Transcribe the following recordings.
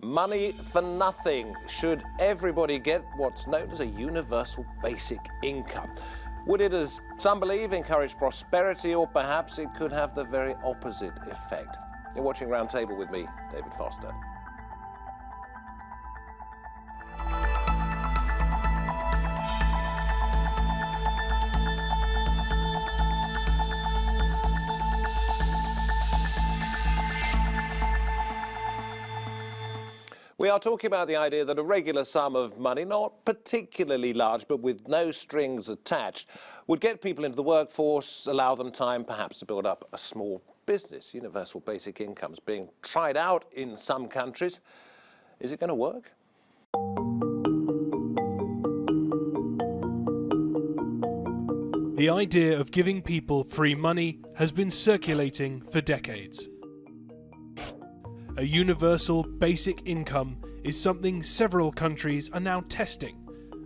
Money for nothing. Should everybody get what's known as a universal basic income? Would it, as some believe, encourage prosperity, or perhaps it could have the very opposite effect? You're watching Roundtable with me, David Foster. We are talking about the idea that a regular sum of money, not particularly large, but with no strings attached, would get people into the workforce, allow them time perhaps to build up a small business. Universal basic income's being tried out in some countries. Is it going to work? The idea of giving people free money has been circulating for decades. A universal basic income is something several countries are now testing,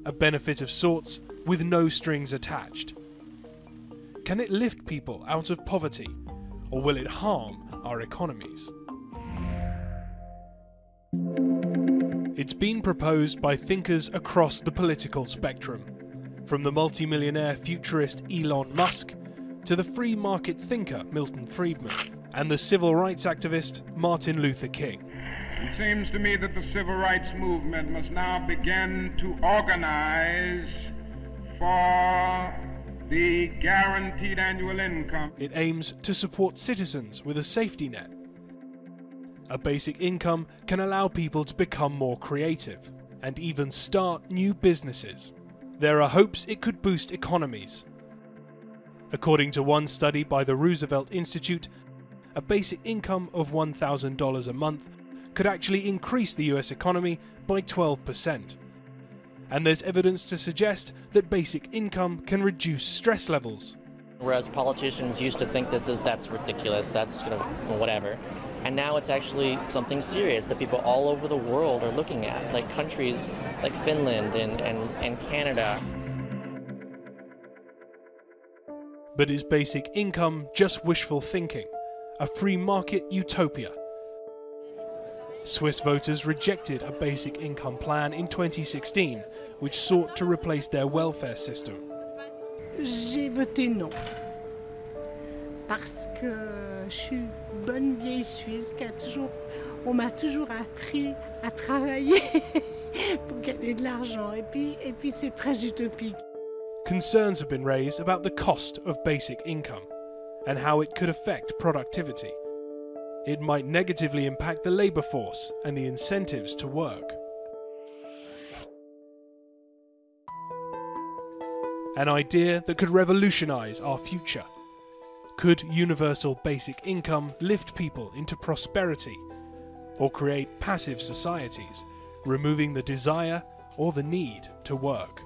a benefit of sorts with no strings attached. Can it lift people out of poverty, or will it harm our economies? It's been proposed by thinkers across the political spectrum, from the multimillionaire futurist Elon Musk to the free market thinker Milton Friedman and the civil rights activist Martin Luther King. It seems to me that the civil rights movement must now begin to organize for the guaranteed annual income. It aims to support citizens with a safety net. A basic income can allow people to become more creative and even start new businesses. There are hopes it could boost economies. According to one study by the Roosevelt Institute, a basic income of $1,000 a month could actually increase the US economy by 12%. And there's evidence to suggest that basic income can reduce stress levels. Whereas politicians used to think that's ridiculous, that's whatever. And now it's actually something serious that people all over the world are looking at, like countries like Finland and Canada. But is basic income just wishful thinking? A free market utopia? Swiss voters rejected a basic income plan in 2016, which sought to replace their welfare system. J'ai voté non, parce que je suis bonne vieille Suisse on m'a toujours appris à travailler pour gagner de l'argent, et puis c'est très utopique. Concerns have been raised about the cost of basic income and how it could affect productivity. It might negatively impact the labour force and the incentives to work. An idea that could revolutionise our future. Could universal basic income lift people into prosperity, or create passive societies, removing the desire or the need to work?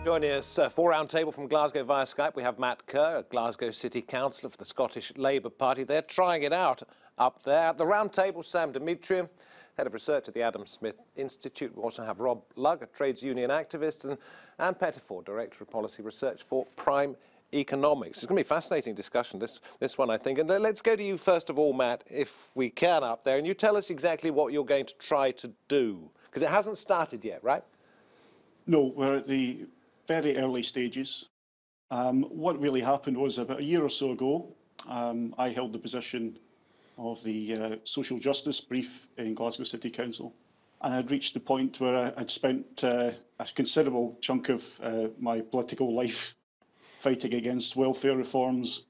Joining us for Roundtable from Glasgow via Skype, we have Matt Kerr, a Glasgow City Councillor for the Scottish Labour Party. They're trying it out up there. At the Roundtable, Sam Dumitriu, Head of Research at the Adam Smith Institute. We also have Rob Lugg, a trades union activist, and Ann Pettifor, Director of Policy Research for Prime Economics. It's going to be a fascinating discussion, this one, I think. And let's go to you first of all, Matt, if we can, up there. And you tell us exactly what you're going to try to do, because it hasn't started yet, right? No, we're at the very early stages. What really happened was about a year or so ago, I held the position of the social justice brief in Glasgow City Council, and I'd reached the point where I'd spent a considerable chunk of my political life fighting against welfare reforms,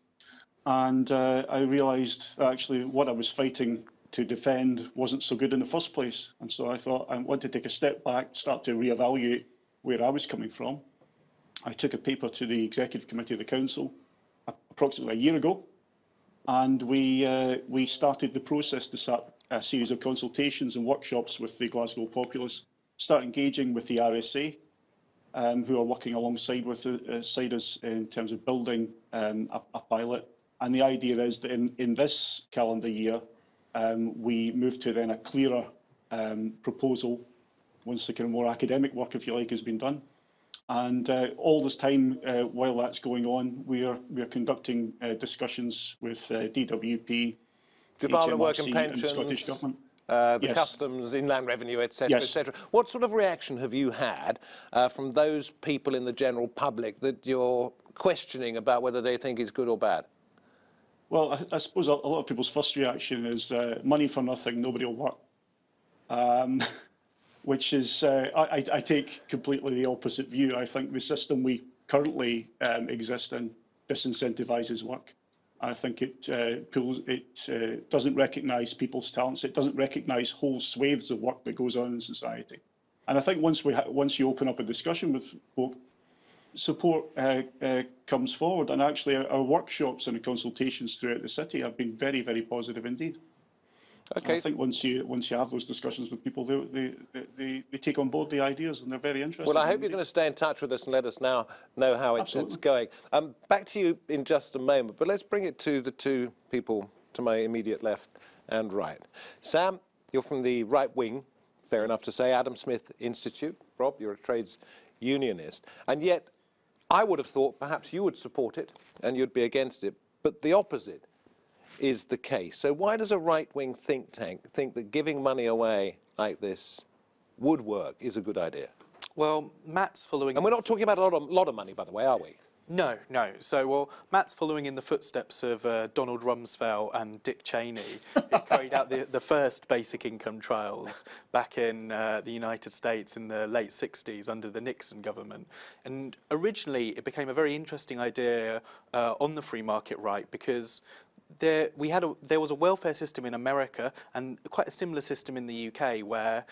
and I realised that actually what I was fighting to defend wasn't so good in the first place, and so I thought I wanted to take a step back, start to reevaluate where I was coming from. I took a paper to the Executive Committee of the Council approximately a year ago, and we started the process to start a series of consultations and workshops with the Glasgow populace, start engaging with the RSA, who are working alongside us in terms of building a pilot. And the idea is that in this calendar year, we move to then a clearer proposal once the kind of more academic work, if you like, has been done. And all this time, while that's going on, we are conducting discussions with DWP, Department of Work and HMRC Pensions, and Scottish Government. the Yes. Customs, Inland Revenue, etc., Yes. etc. What sort of reaction have you had from those people in the general public that you're questioning about whether they think it's good or bad? Well, I suppose a lot of people's first reaction is money for nothing, nobody will work. Which is, I take completely the opposite view. I think the system we currently exist in disincentivises work. I think it doesn't recognise people's talents. It doesn't recognise whole swathes of work that goes on in society. And I think once you open up a discussion with folk, support comes forward. And actually, our workshops and consultations throughout the city have been very, very positive indeed. Okay. I think once you have those discussions with people, they take on board the ideas and they're very interested. Well, I hope you're going to stay in touch with us and let us now know how it's going. Back to you in just a moment, but let's bring it to the two people to my immediate left and right. Sam, you're from the right wing, fair enough to say, Adam Smith Institute. Rob, you're a trades unionist, and yet I would have thought perhaps you would support it and you'd be against it, but the opposite is the case. So why does a right-wing think tank think that giving money away like this would work is a good idea? Well, Matt's following... And we're not talking about a lot of money, by the way, are we? No, no. So, well, Matt's following in the footsteps of Donald Rumsfeld and Dick Cheney, who carried out the first basic income trials back in the United States in the late 60s under the Nixon government. And originally, it became a very interesting idea on the free market right because there was a welfare system in America and quite a similar system in the UK where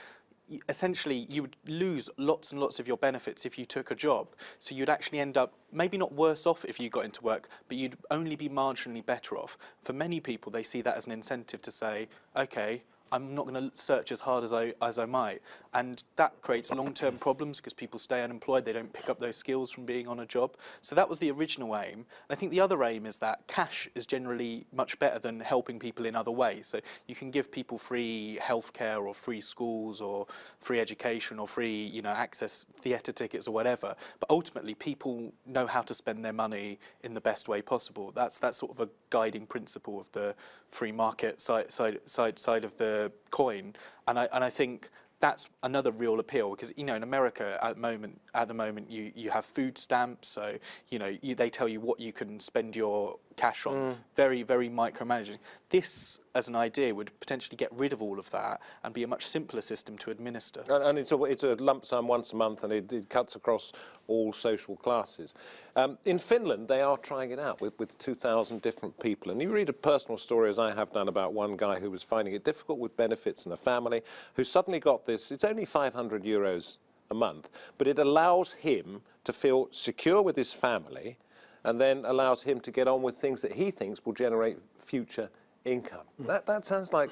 essentially you would lose lots and lots of your benefits if you took a job. So you'd actually end up maybe not worse off if you got into work, but you'd only be marginally better off. For many people, they see that as an incentive to say, okay, I'm not going to search as hard as I might. And that creates long-term problems because people stay unemployed, they don't pick up those skills from being on a job. So that was the original aim. And I think the other aim is that cash is generally much better than helping people in other ways. So you can give people free healthcare or free schools or free education or free, access theatre tickets or whatever. But ultimately, people know how to spend their money in the best way possible. That's sort of a guiding principle of the free market side of the coin, and I think that's another real appeal because in America at the moment you have food stamps, so they tell you what you can spend your cash on, very, very micromanaging. This, as an idea, would potentially get rid of all of that and be a much simpler system to administer. And it's a lump sum once a month, and it cuts across all social classes. In Finland, they are trying it out with 2,000 different people. And you read a personal story, as I have done, about one guy who was finding it difficult with benefits and a family, who suddenly got this. It's only 500 euros a month, but it allows him to feel secure with his family and then allows him to get on with things that he thinks will generate future income. That sounds like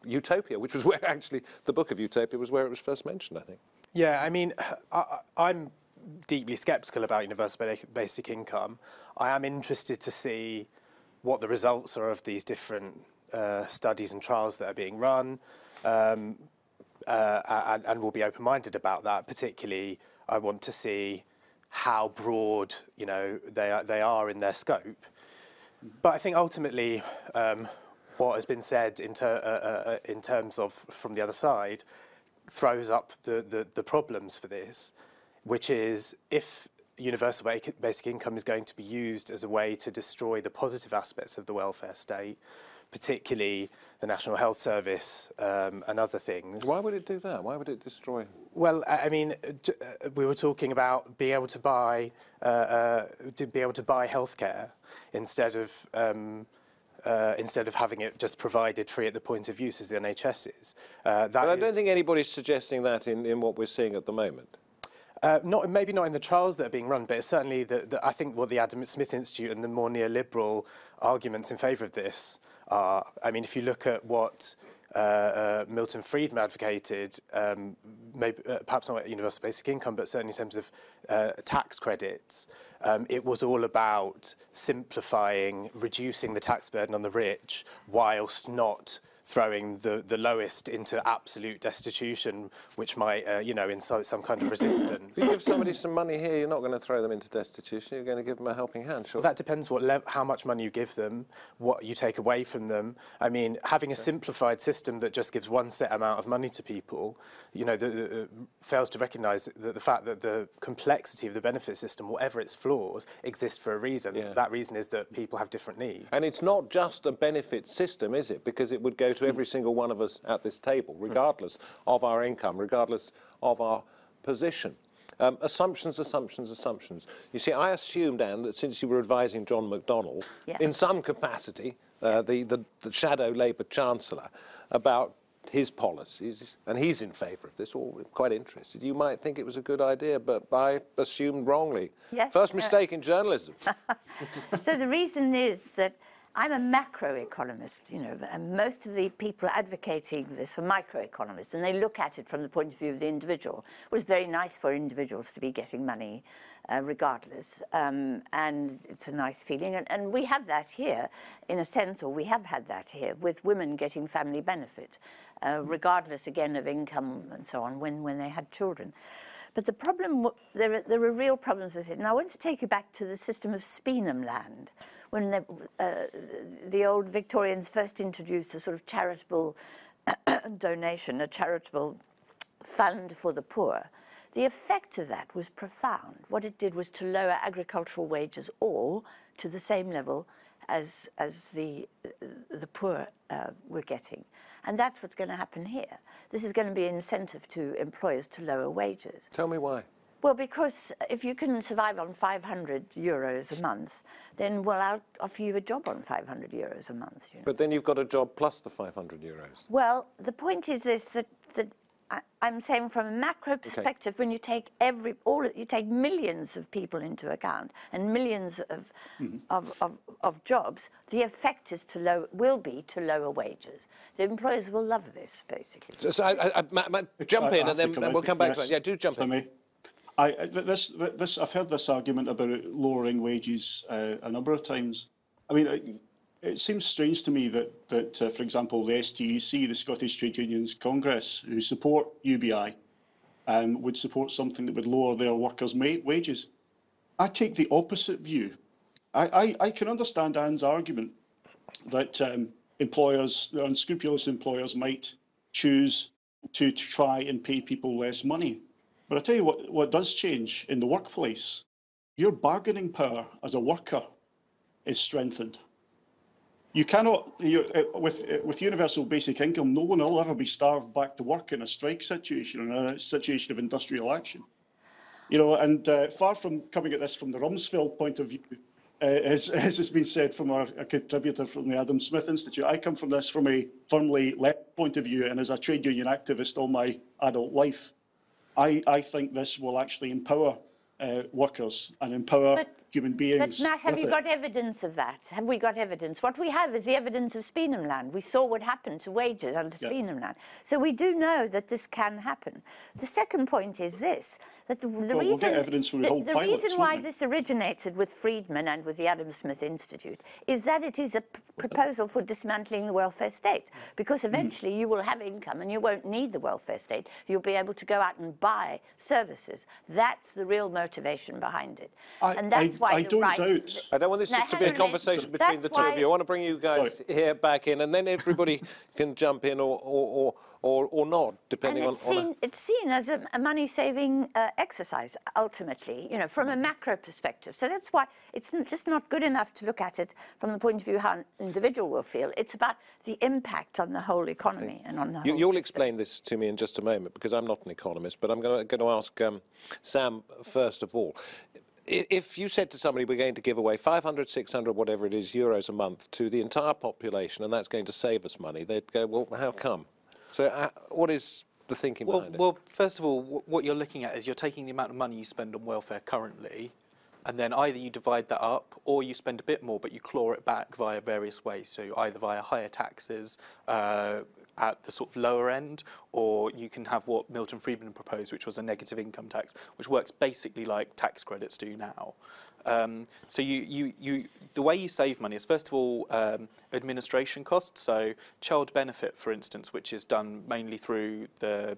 utopia, which was where actually the book of Utopia was where it was first mentioned, I think. Yeah, I mean, I'm deeply sceptical about universal basic income. I am interested to see what the results are of these different studies and trials that are being run, and we'll be open-minded about that. Particularly, I want to see how broad, they are in their scope. But I think ultimately, what has been said in terms of from the other side throws up the problems for this, which is if universal basic income is going to be used as a way to destroy the positive aspects of the welfare state, particularly the National Health Service and other things. Why would it do that? Why would it destroy? Well, I mean, we were talking about being able to buy healthcare instead of having it just provided free at the point of use as the NHS is. But I don't think anybody's suggesting that in what we're seeing at the moment. Maybe not in the trials that are being run, but it's certainly I think what the Adam Smith Institute and the more neoliberal arguments in favour of this are. I mean, if you look at what Milton Friedman advocated, maybe perhaps not universal basic income, but certainly in terms of tax credits, it was all about simplifying, reducing the tax burden on the rich, whilst not throwing the lowest into absolute destitution, which might, you know, incite some kind of resistance. You give somebody some money here, you're not going to throw them into destitution, you're going to give them a helping hand, sure. Well, that depends how much money you give them, what you take away from them. I mean, having a simplified system that just gives one set amount of money to people, you know, fails to recognise that the fact that the complexity of the benefit system, whatever its flaws, exists for a reason. Yeah. That reason is that people have different needs. And it's not just a benefit system, is it? Because it would go to every single one of us at this table, regardless of our income, regardless of our position. Assumptions. You see, I assumed, Anne, that since you were advising John McDonnell, in some capacity, the shadow Labour Chancellor, about his policies, and he's in favour of this, or quite interested, you might think it was a good idea, but I assumed wrongly. Yes, First mistake in journalism. So the reason is that I'm a macroeconomist, you know, and most of the people advocating this are microeconomists, and they look at it from the point of view of the individual. It was very nice for individuals to be getting money regardless, and it's a nice feeling. And we have that here, in a sense, or we have had that here, with women getting family benefit, regardless, again, of income and so on, when they had children. But the problem, there are real problems with it. And I want to take you back to the system of Speenham land, when the old Victorians first introduced a sort of charitable donation, a charitable fund for the poor. The effect of that was profound. What it did was to lower agricultural wages all to the same level as the poor were getting. And that's what's going to happen here. This is going to be an incentive to employers to lower wages. Tell me why. Well, because if you can survive on 500 euros a month, then, well, I'll offer you a job on 500 euros a month. You know? But then you've got a job plus the 500 euros. Well, the point is this, that I'm saying from a macro perspective, when you take you take millions of people into account and millions of jobs, the effect is will be to lower wages. The employers will love this, basically. So Matt, jump in and then we'll come back to that. Yeah, do jump in. I've heard this argument about lowering wages a number of times. I mean, it seems strange to me that for example, the STUC, the Scottish Trade Unions Congress, who support UBI, would support something that would lower their workers' wages. I take the opposite view. I can understand Anne's argument that employers, the unscrupulous employers, might choose to try and pay people less money. But I tell you what does change in the workplace. Your bargaining power as a worker is strengthened. You cannot, with universal basic income, no one will ever be starved back to work in a strike situation or in a situation of industrial action. You know, and far from coming at this from the Rumsfeld point of view, as has been said from a contributor from the Adam Smith Institute, I come from this from a firmly left point of view, and as a trade union activist all my adult life, I think this will actually empower workers and empower human beings. But Matt, have you got evidence of that? Have we got evidence? What we have is the evidence of Speenham land. We saw what happened to wages under Speenham land. So we do know that this can happen. The second point is this, that the reason why this originated with Friedman and with the Adam Smith Institute is that it is a proposal for dismantling the welfare state, because eventually you will have income and you won't need the welfare state. You'll be able to go out and buy services. That's the real motivation behind it. And that's why I don't want this to be a conversation between the two of you. I want to bring you guys here back in, and then everybody can jump in or not, depending on. It's seen as a money-saving exercise, ultimately, you know, from a macro perspective. So that's why it's just not good enough to look at it from the point of view how an individual will feel. It's about the impact on the whole economy and on the whole You'll explain this to me in just a moment, because I'm not an economist, but I'm going to ask Sam first of all. If you said to somebody, we're going to give away 500, 600, whatever it is, euros a month to the entire population, and that's going to save us money, they'd go, well, how come? So what is the thinking behind it? Well, first of all, what you're looking at is you're taking the amount of money you spend on welfare currently and then either you divide that up or you spend a bit more but you claw it back via various ways. So either via higher taxes at the sort of lower end, or you can have what Milton Friedman proposed, which was a negative income tax, which works basically like tax credits do now. So the way you save money is, first of all, administration costs. So child benefit, for instance, which is done mainly through the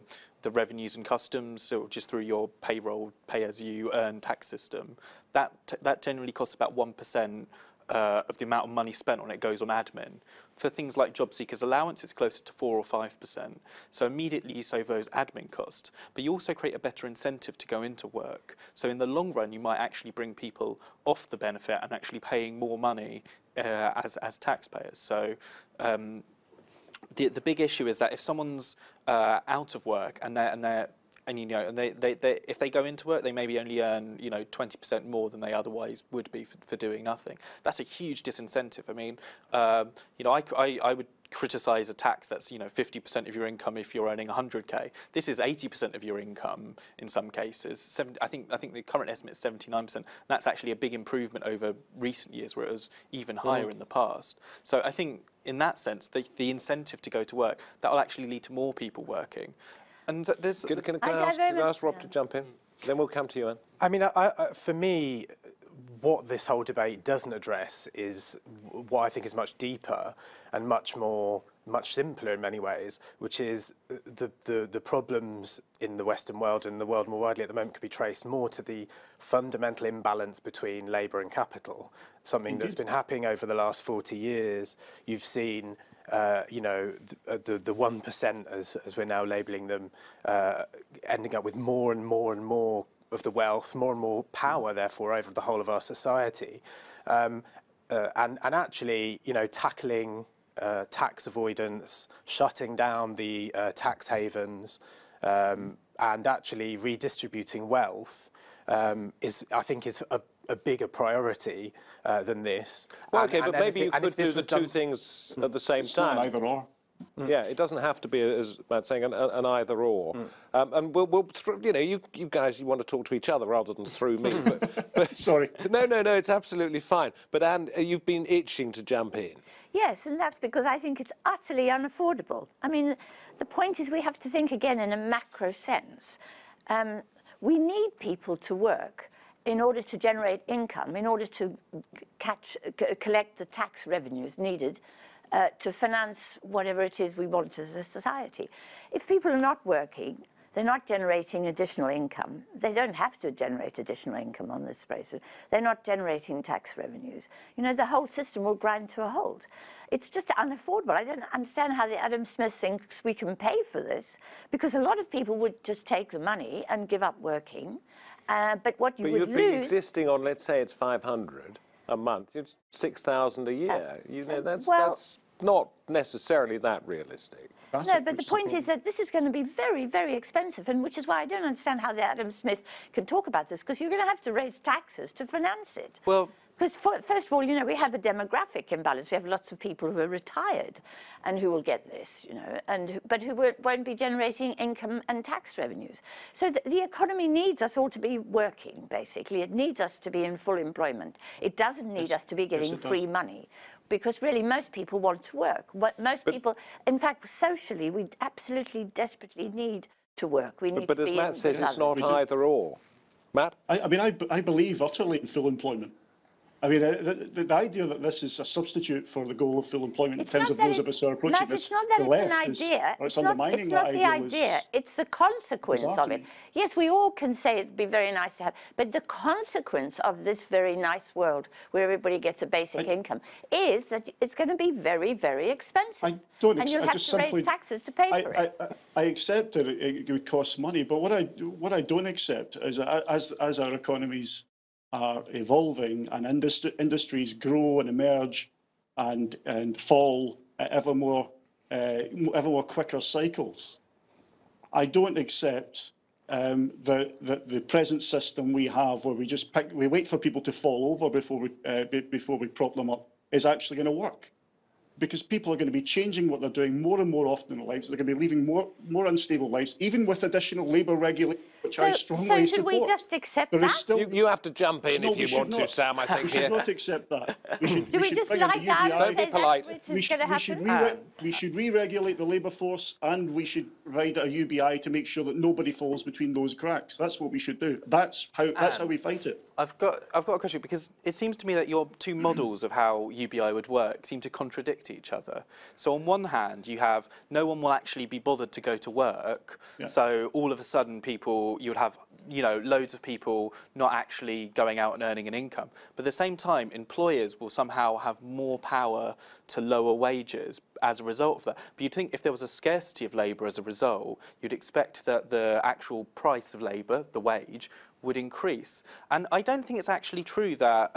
revenues and customs, so just through your payroll, pay-as-you-earn tax system, that generally costs about 1% of the amount of money spent on it goes on admin. For things like job seekers allowance, it's closer to 4 or 5%. So immediately you save those admin costs, but you also create a better incentive to go into work. So in the long run, you might actually bring people off the benefit and actually paying more money as taxpayers. So the big issue is that if someone's out of work and if they go into work, they maybe only earn 20% more than they otherwise would be for doing nothing. That's a huge disincentive. I mean, I would criticise a tax that's 50% of your income if you're earning 100k. This is 80% of your income in some cases. I think the current estimate is 79%. That's actually a big improvement over recent years, where it was even higher in the past. So I think in that sense, the incentive to go to work, that will actually lead to more people working. And there's... Can I ask Rob to jump in? Then we'll come to you, Anne. I mean, for me, what this whole debate doesn't address is what I think is much deeper and much simpler in many ways, which is the problems in the Western world and the world more widely at the moment could be traced more to the fundamental imbalance between labour and capital, something that's been happening over the last 40 years. You've seen the 1%, as we're now labelling them, ending up with more and more and more of the wealth, more and more power, therefore, over the whole of our society. And actually, tackling tax avoidance, shutting down the tax havens, and actually redistributing wealth is a bigger priority than this. Well, okay, but maybe you could do the two things at the same time. Not either or. Yeah, it doesn't have to be, as Matt's saying, an either or. And we'll you guys, you want to talk to each other rather than through me. But Sorry. No, it's absolutely fine. But Anne, you've been itching to jump in. Yes, and that's because I think it's utterly unaffordable. I mean, the point is we have to think again in a macro sense. We need people to work in order to generate income, in order to collect the tax revenues needed to finance whatever it is we want as a society. If people are not working, they're not generating additional income. They don't have to generate additional income on this basis. They're not generating tax revenues. The whole system will grind to a halt. It's just unaffordable. I don't understand how the Adam Smith thinks we can pay for this, because a lot of people would just take the money and give up working. But what you would lose... But you'd be existing on, let's say it's 500 a month. It's 6,000 a year. That's not necessarily that realistic. No, but the point is that this is going to be very, very expensive, and which is why I don't understand how the Adam Smith can talk about this, because you're going to have to raise taxes to finance it. Well, because first of all, we have a demographic imbalance. We have lots of people who are retired and who will get this, but who won't be generating income and tax revenues. So the economy needs us all to be working, basically. It needs us to be in full employment. It doesn't need us to be getting free money, because really most people want to work. People, in fact, socially, we absolutely desperately need to work. We need but to as be Matt says, it's not either or. Matt? I believe utterly in full employment. I mean, the idea that this is a substitute for the goal of full employment in terms of those of us who are approaching this, it's not that it's an idea. It's undermining it's not the idea. It's the consequence of it. Yes, we all can say it'd be very nice to have, but the consequence of this very nice world where everybody gets a basic income is that it's going to be very, very expensive. And you'll have to raise taxes to pay for it. I accept that it would cost money, but what I don't accept is that as our economies are evolving and industries grow and emerge and fall at ever more quicker cycles, I don't accept the present system we have, where we wait for people to fall over before we prop them up, is actually going to work. Because people are going to be changing what they're doing more and more often in their lives. They're going to be leading more unstable lives, even with additional labour regulation, which which I strongly support. So should we just accept that? Still... You have to jump in if you want to, Sam, I think. We should not accept that. Do we just lie down and Don't be say polite. that's what's going to happen? We should re-regulate the labour force, and we should provide a UBI to make sure that nobody falls between those cracks. That's what we should do. That's how we fight it. I've got a question, because it seems to me that your two models of how UBI would work seem to contradict each other. So on one hand, you have no one will actually be bothered to go to work, so all of a sudden you would have loads of people not actually going out and earning an income. But at the same time, employers will somehow have more power to lower wages as a result of that. But you'd think if there was a scarcity of labour as a result, you'd expect that the actual price of labour, the wage, would increase. And I don't think it's actually true that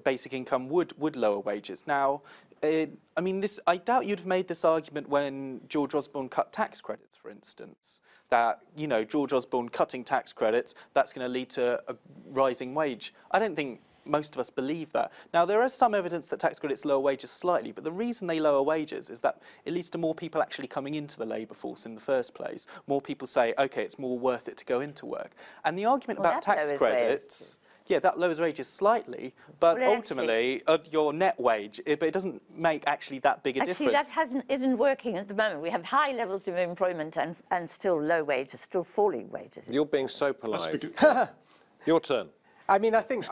basic income would lower wages. Now, I doubt you'd have made this argument when George Osborne cut tax credits, for instance. That, George Osborne cutting tax credits, that's going to lead to a rising wage. I don't think most of us believe that. Now, there is some evidence that tax credits lower wages slightly, but the reason they lower wages is that it leads to more people actually coming into the labour force in the first place. More people say, OK, it's more worth it to go into work. And the argument about tax credits... Yeah, that lowers wages slightly, but ultimately, your net wage, but it doesn't make actually that big a difference. Actually, that isn't working at the moment. We have high levels of employment and still low wages, still falling wages. You're being so polite. Your turn. I mean, I think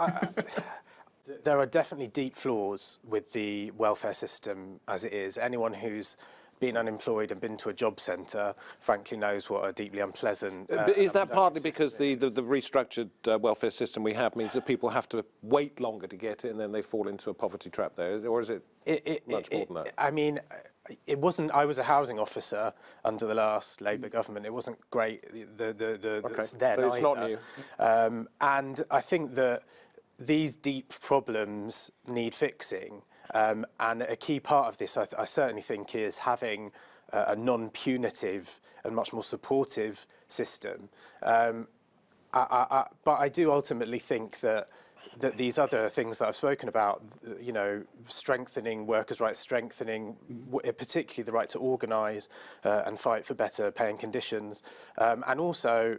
there are definitely deep flaws with the welfare system as it is. Anyone who's been unemployed and been to a job centre, frankly, knows what a deeply unpleasant... is that partly because the restructured welfare system we have means that people have to wait longer to get in and then they fall into a poverty trap there? Or is it much more than that? I mean, it wasn't... I was a housing officer under the last Labour government. It wasn't great. It's not new. And I think that these deep problems need fixing. And a key part of this, I certainly think, is having a non-punitive and much more supportive system. But I do ultimately think that these other things that I've spoken about, strengthening workers' rights, strengthening particularly the right to organise and fight for better paying conditions, and also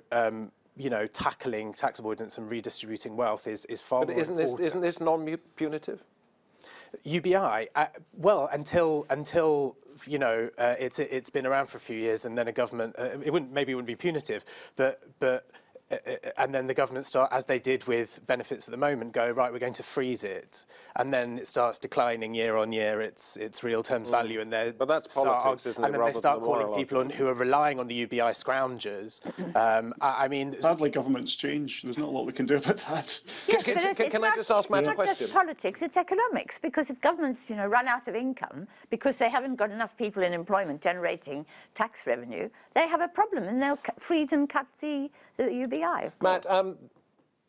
tackling tax avoidance and redistributing wealth is far more important. Isn't this non-punitive? UBI, well, until it's been around for a few years, and then a government maybe it wouldn't be punitive, but and then the government as they did with benefits at the moment, go, right, we're going to freeze it, and then it starts declining year on year its real terms value, and but that's politics, isn't it? And then they start calling people who are relying on the UBI scroungers. I mean, sadly, governments change. There's not a lot we can do about that. Yes, can I just ask Matt a question? It's not just politics; it's economics. Because if governments, run out of income because they haven't got enough people in employment generating tax revenue, they have a problem, and they'll freeze and cut the UBI. Matt,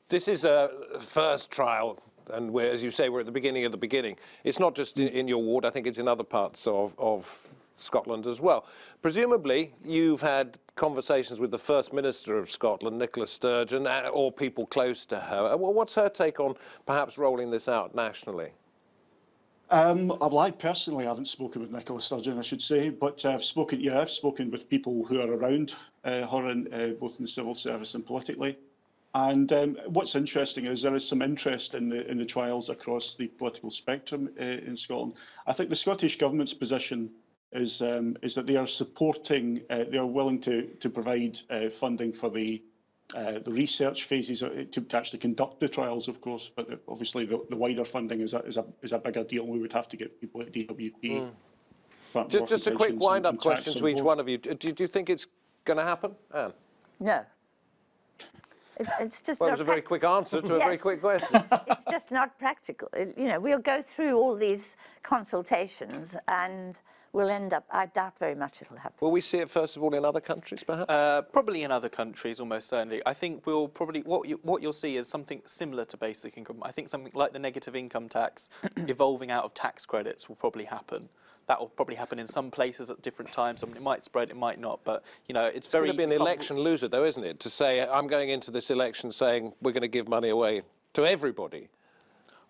this is a first trial, and as you say, we're at the beginning of the beginning. It's not just in your ward, I think it's in other parts of Scotland as well. Presumably, you've had conversations with the First Minister of Scotland, Nicola Sturgeon, or people close to her. What's her take on perhaps rolling this out nationally? I personally haven't spoken with Nicola Sturgeon, I should say, but I've spoken with people who are around her, both in the civil service and politically. And what's interesting is there is some interest in the trials across the political spectrum in Scotland. I think the Scottish Government's position is that they are supporting, they are willing to provide funding for the research phases to actually conduct the trials, of course, but obviously the wider funding is a bigger deal. We would have to get people at DWP. Just a quick wind-up question to each one of you. Do you think it's going to happen, Anne? No. It's just well, it was a very quick answer to a very quick question. It's just not practical. We'll go through all these consultations and we'll end up, I doubt very much it'll happen. Will we see it, first of all, in other countries, perhaps? Probably in other countries, almost certainly. I think we'll probably, what you'll see is something similar to basic income. I think something like the negative income tax evolving out of tax credits will probably happen. That will probably happen in some places at different times. I mean, it might spread, it might not, but, it's very... It's going to be an election loser, though, isn't it? To say, I'm going into this election saying we're going to give money away to everybody.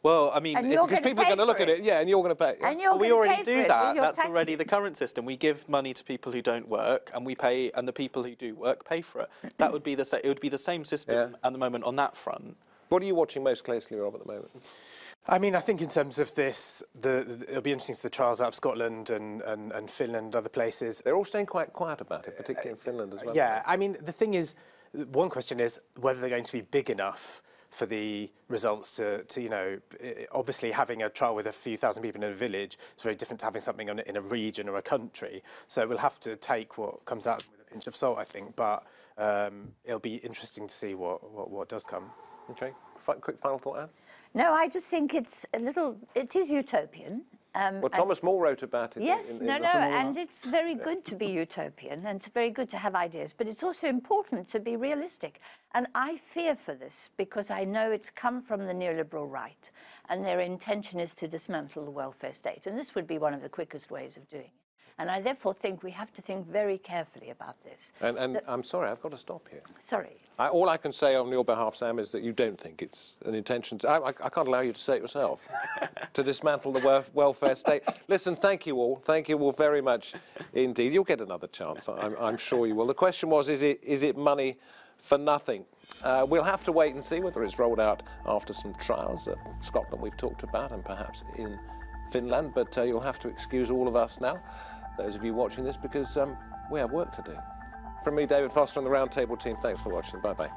Well, I mean, And it's you're because gonna people are pay going to look for at it, yeah, and you're going to pay. And you're we gonna already pay do for it that. with your That's taxes. already the current system. We give money to people who don't work, and we pay, and the people who do work pay for it. That would be the it would be the same system at the moment on that front. What are you watching most closely, Rob, at the moment? I mean, I think in terms of this, it'll be interesting to see the trials out of Scotland and Finland and other places. They're all staying quite quiet about it, particularly in Finland as well. Yeah, I mean, the thing is, one question is whether they're going to be big enough for the results to you know, obviously having a trial with a few thousand people in a village is very different to having something in a region or a country. So we'll have to take what comes out with a pinch of salt, I think, but it'll be interesting to see what does come. Okay, quick final thought, Anne? No, I just think it is utopian. Well, Thomas More wrote about it. Yes, and it's very good to be utopian and it's very good to have ideas, but it's also important to be realistic. And I fear for this because I know it's come from the neoliberal right and their intention is to dismantle the welfare state. And this would be one of the quickest ways of doing it. And I therefore think we have to think very carefully about this. And I'm sorry, I've got to stop here. Sorry. All I can say on your behalf, Sam, is that you don't think it's an intention. I can't allow you to say it yourself. To dismantle the welfare state. Listen, thank you all. Thank you all very much indeed. You'll get another chance. I'm sure you will. The question was, is it money for nothing? We'll have to wait and see whether it's rolled out after some trials. Scotland we've talked about, and perhaps in Finland. But you'll have to excuse all of us now, those of you watching this, because we have work to do. From me, David Foster, and the Roundtable team, thanks for watching. Bye-bye.